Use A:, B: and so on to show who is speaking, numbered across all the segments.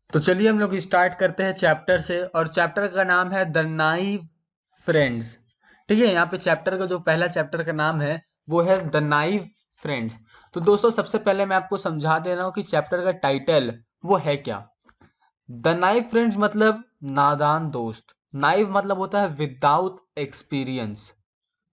A: तो चलिए हम लोग स्टार्ट करते हैं चैप्टर से, और चैप्टर का नाम है द नाइव फ्रेंड्स। ठीक है, यहाँ पे चैप्टर का जो पहला चैप्टर का नाम है वो है द नाइव फ्रेंड्स। तो दोस्तों सबसे पहले मैं आपको समझा दे रहा हूँ कि चैप्टर का टाइटल वो है क्या। द नाइव फ्रेंड्स मतलब नादान दोस्त। नाइव मतलब होता है विदाउट एक्सपीरियंस।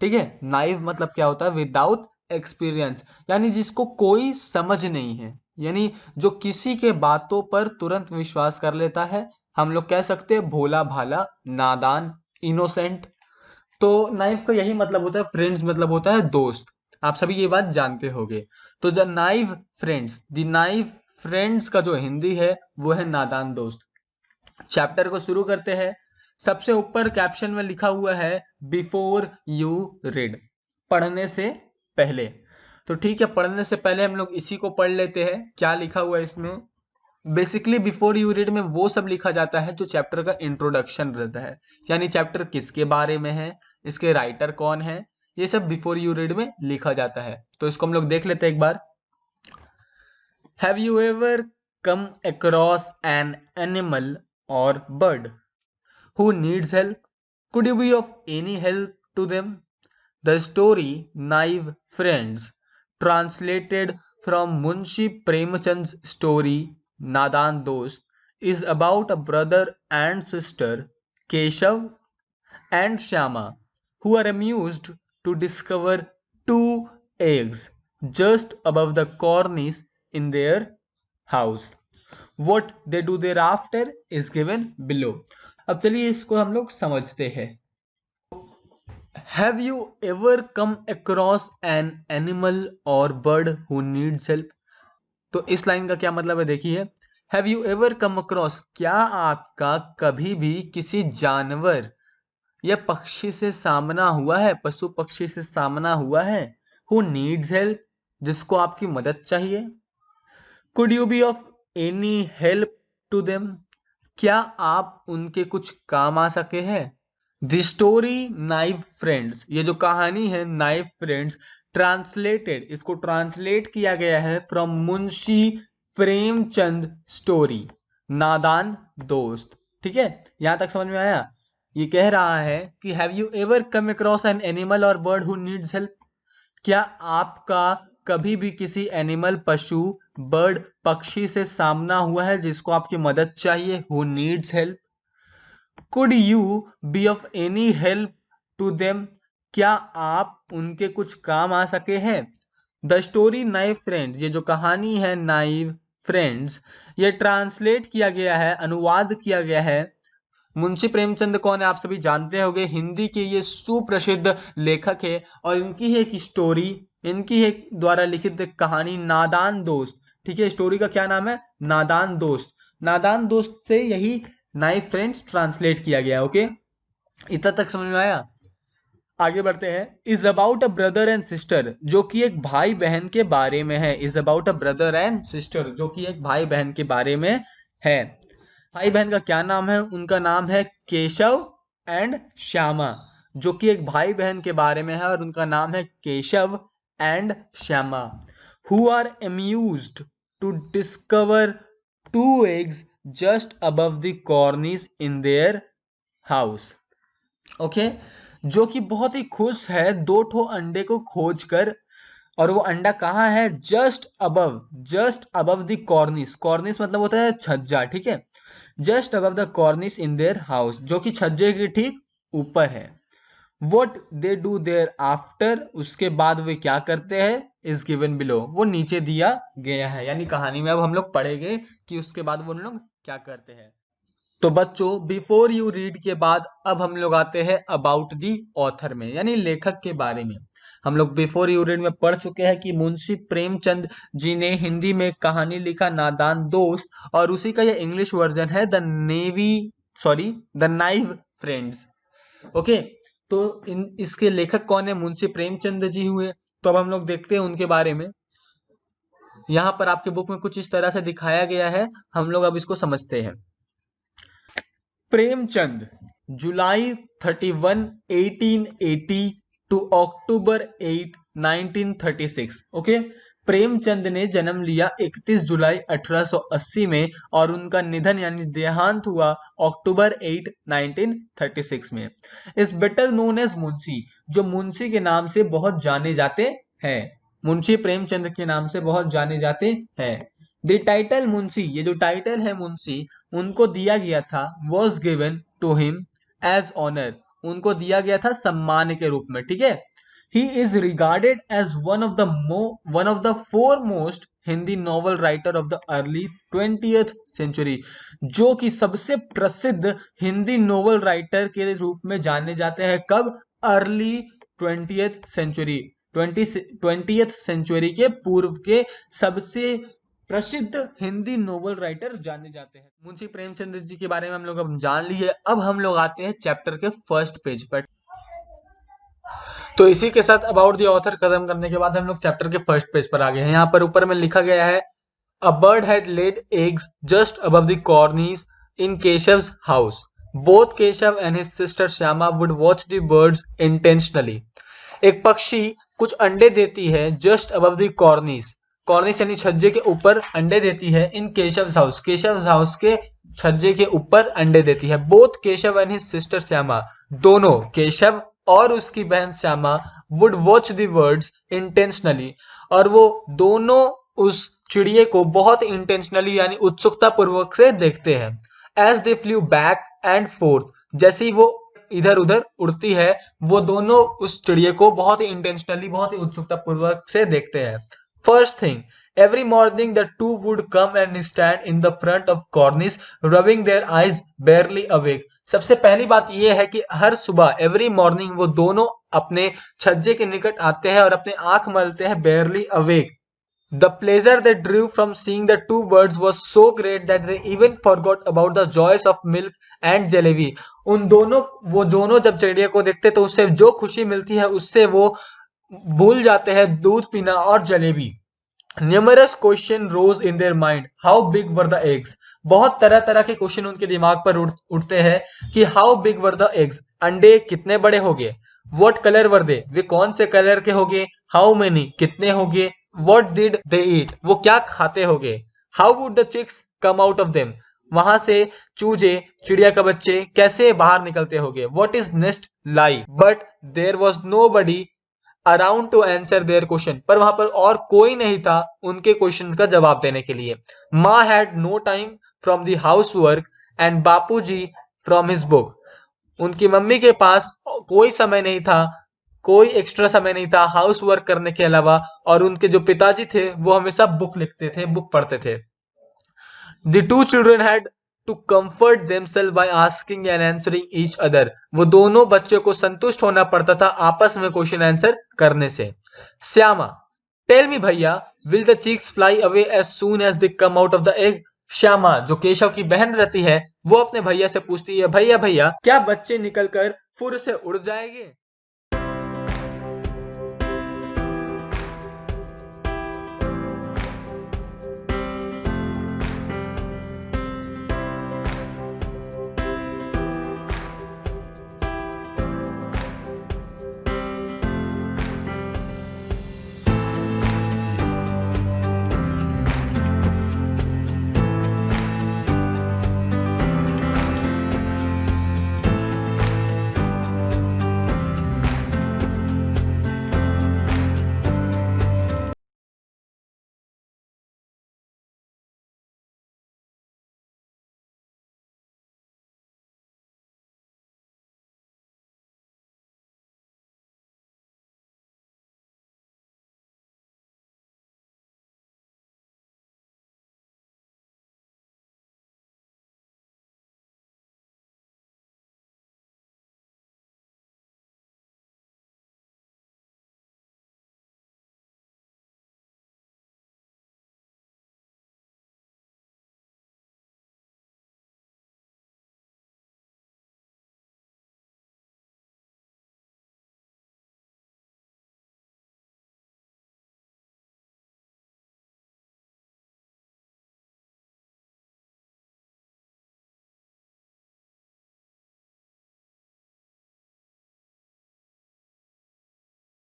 A: ठीक है, नाइव मतलब क्या होता है, विदाउट एक्सपीरियंस, यानी जिसको कोई समझ नहीं है, यानी जो किसी के बातों पर तुरंत विश्वास कर लेता है। हम लोग कह सकते हैं भोला भाला, नादान, इनोसेंट। तो नाइव का यही मतलब होता है, फ्रेंड्स मतलब होता है दोस्त। आप सभी ये बात जानते होंगे। तो the naive friends, the naive friends का जो हिंदी है वो है नादान दोस्त। चैप्टर को शुरू करते हैं। सबसे ऊपर कैप्शन में लिखा हुआ है बिफोर यू रीड, पढ़ने से पहले। तो ठीक है, पढ़ने से पहले हम लोग इसी को पढ़ लेते हैं। क्या लिखा हुआ है इसमें? बेसिकली बिफोर यू रीड में वो सब लिखा जाता है जो चैप्टर का इंट्रोडक्शन रहता है, यानी चैप्टर किसके बारे में है, इसके राइटर कौन है, ये सब बिफोर यू रीड में लिखा जाता है। तो इसको हम लोग देख लेते हैं एक बार। Have you ever come across an animal और bird who needs help? Could you be of any help to them? The story Naive Friends, translated from Munshi Premchand's story Nadan Dost, is about a brother and sister, Keshav and Shyama, who are amused to discover two eggs just above the cornice in their house. What they do thereafter is given below. अब चलिए इसको हम लोग समझते हैं। Have you ever come across an animal or bird who needs help? तो इस line का क्या मतलब है, देखिए। Have you ever come across, क्या आपका कभी भी किसी जानवर या पक्षी से सामना हुआ है, पशु पक्षी से सामना हुआ है, who needs help, जिसको आपकी मदद चाहिए। Could you be of any help to them? क्या आप उनके कुछ काम आ सके हैं। द स्टोरी नाइव फ्रेंड्स, ये जो कहानी है नाइव फ्रेंड्स, ट्रांसलेटेड, इसको ट्रांसलेट किया गया है फ्रॉम मुंशी प्रेमचंद स्टोरी नादान दोस्त। ठीक है, यहां तक समझ में आया। ये कह रहा है कि have you ever come across an animal और बर्ड हु नीड्स हेल्प, क्या आपका कभी भी किसी एनिमल, पशु, बर्ड, पक्षी से सामना हुआ है जिसको आपकी मदद चाहिए, who needs help. Could you be of any help to them, क्या आप उनके कुछ काम आ सके हैं। द स्टोरी नाइव फ्रेंड्स, ये जो कहानी है नाइव फ्रेंड्स, ये ट्रांसलेट किया गया है, अनुवाद किया गया है। मुंशी प्रेमचंद कौन है आप सभी जानते होंगे, हिंदी के ये सुप्रसिद्ध लेखक है, और इनकी ही एक स्टोरी, इनकी एक द्वारा लिखित एक कहानी नादान दोस्त। ठीक है, स्टोरी का क्या नाम है, नादान दोस्त। नादान दोस्त से यही नाइव फ्रेंड्स ट्रांसलेट किया गया। ओके, इतना तक समझ में आया। आगे बढ़ते हैं। Is about a brother and sister, जो कि एक भाई बहन के बारे में है। Is about a brother and sister, जो कि एक भाई बहन के बारे में है। भाई बहन का क्या नाम है, उनका नाम है केशव एंड श्यामा, जो कि एक भाई बहन के बारे में है, और उनका नाम है Keshav and Shyama. Who are amused to discover two eggs just above the cornice in their house. Okay, जो कि बहुत ही खुश है दो ठो अंडे को खोजकर, और वो अंडा कहाँ है, जस्ट अबव द कॉर्निस। कॉर्निस मतलब होता है छज्जा। ठीक है, just above the cornice in their house, जो कि छज्जे के ठीक ऊपर है। What they do their after, उसके बाद वे क्या करते हैं, इज गिवन बिलो, वो नीचे दिया गया है। यानी कहानी में अब हम लोग पढ़ेंगे कि उसके बाद वो लोग क्या करते हैं। तो बच्चों बिफोर यू रीड के बाद अब हम लोग आते हैं अबाउट दी ऑथर में, यानी लेखक के बारे में। हम लोग बिफोर यू रीड में पढ़ चुके हैं कि मुंशी प्रेमचंद जी ने हिंदी में कहानी लिखा नादान दोस्त, और उसी का ये इंग्लिश वर्जन है द नाइव फ्रेंड्स। ओके, तो इसके लेखक कौन है, मुंशी प्रेमचंद जी हुए। तो अब हम लोग देखते हैं उनके बारे में। यहाँ पर आपके बुक में कुछ इस तरह से दिखाया गया है, हम लोग अब इसको समझते हैं। प्रेमचंद, जुलाई 31 1880 टू अक्टूबर 8 1936। ओके, प्रेमचंद ने जन्म लिया 31 जुलाई 1880 में और उनका निधन यानी देहांत हुआ अक्टूबर 8 1936 में। इस बेटर नोन एज मुंशी, जो मुंशी के नाम से बहुत जाने जाते हैं, मुंशी प्रेमचंद के नाम से बहुत जाने जाते हैं। द टाइटल मुंशी, ये जो टाइटल है मुंशी, उनको दिया गया था, was given to him as honour, उनको दिया गया था सम्मान के रूप में, ठीक है। He is regarded as one of the foremost Hindi novel writer of the early 20th century, जो कि सबसे प्रसिद्ध हिंदी नॉवल राइटर के रूप में जाने जाते हैं। कब? Early 20th century, 20th century के पूर्व के सबसे प्रसिद्ध हिंदी नोवेल राइटर जाने जाते हैं। मुंशी प्रेमचंद जी के बारे में हम लोग अब जान लिए। अब हम लोग आते हैं चैप्टर के फर्स्ट पेज पर। तो इसी के साथ अबाउट द ऑथर खत्म करने के बाद हम लोग चैप्टर के फर्स्ट पेज पर आ गए हैं। यहाँ पर ऊपर में लिखा गया है, a bird had laid eggs just above the cornice in केशव's house, both Keshav and his sister Shyama would watch the birds intentionally. एक पक्षी कुछ अंडे देती है just above the cornice, cornice यानी छज्जे के ऊपर अंडे देती है, इन केशव's हाउस, केशव हाउस के छज्जे के ऊपर अंडे देती है। Both Keshav and his sister Shyama, दोनों केशव और उसकी बहन Shyama, would watch the birds intentionally, और वो दोनों उस चिड़िए को बहुत इंटेंशनली यानी उत्सुकता पूर्वक से देखते हैं। As they flew back and forth, जैसे ही वो इधर उधर उड़ती है, वो दोनों उस चिड़िए को बहुत ही इंटेंशनली, बहुत ही उत्सुकता पूर्वक से देखते हैं। First thing, every morning the two would come and stand in the front of cornice rubbing their eyes barely awake। सबसे पहली बात यह है कि हर सुबह एवरी मॉर्निंग वो दोनों अपने छज्जे के निकट आते हैं और अपने आंख मलते हैं, barely awake। The pleasure they drew from seeing the two birds was so great that they even forgot about the joys of milk and jalebi। वो दोनों जब चिड़िया को देखते तो उससे जो खुशी मिलती है उससे वो भूल जाते हैं दूध पीना और jalebi. Numerous question rose in their mind, how big were the eggs? बहुत तरह तरह के क्वेश्चन उनके दिमाग पर उठते हैं कि how big were the eggs? अंडे कितने बड़े होंगे? What color were they? वे कौन से कलर के होंगे? How many? कितने होंगे? What did they eat? वो क्या खाते होंगे? How would the chicks come out of them? वहां से चूजे, चिड़िया का बच्चे कैसे बाहर निकलते होंगे? What is nest like? But there was nobody around to answer their question, पर वहां पर और कोई नहीं था उनके क्वेश्चन का जवाब देने के लिए। Maa had no time from the house work and Bapuji from his book, उनकी मम्मी के पास कोई समय नहीं था, कोई एक्स्ट्रा समय नहीं था हाउस वर्क करने के अलावा, और उनके जो पिताजी थे वो हमेशा बुक लिखते थे, बुक पढ़ते थे। The two children had to comfort themself by asking and answering each other, वो दोनों बच्चों को संतुष्ट होना पड़ता था आपस में क्वेश्चन आंसर करने से। Shyama, tell me bhaiya, will the chicks fly away as soon as they come out of the egg. Shyama, जो केशव की बहन रहती है, वो अपने भैया से पूछती है, भैया भैया क्या बच्चे निकलकर फुर से उड़ जाएंगे?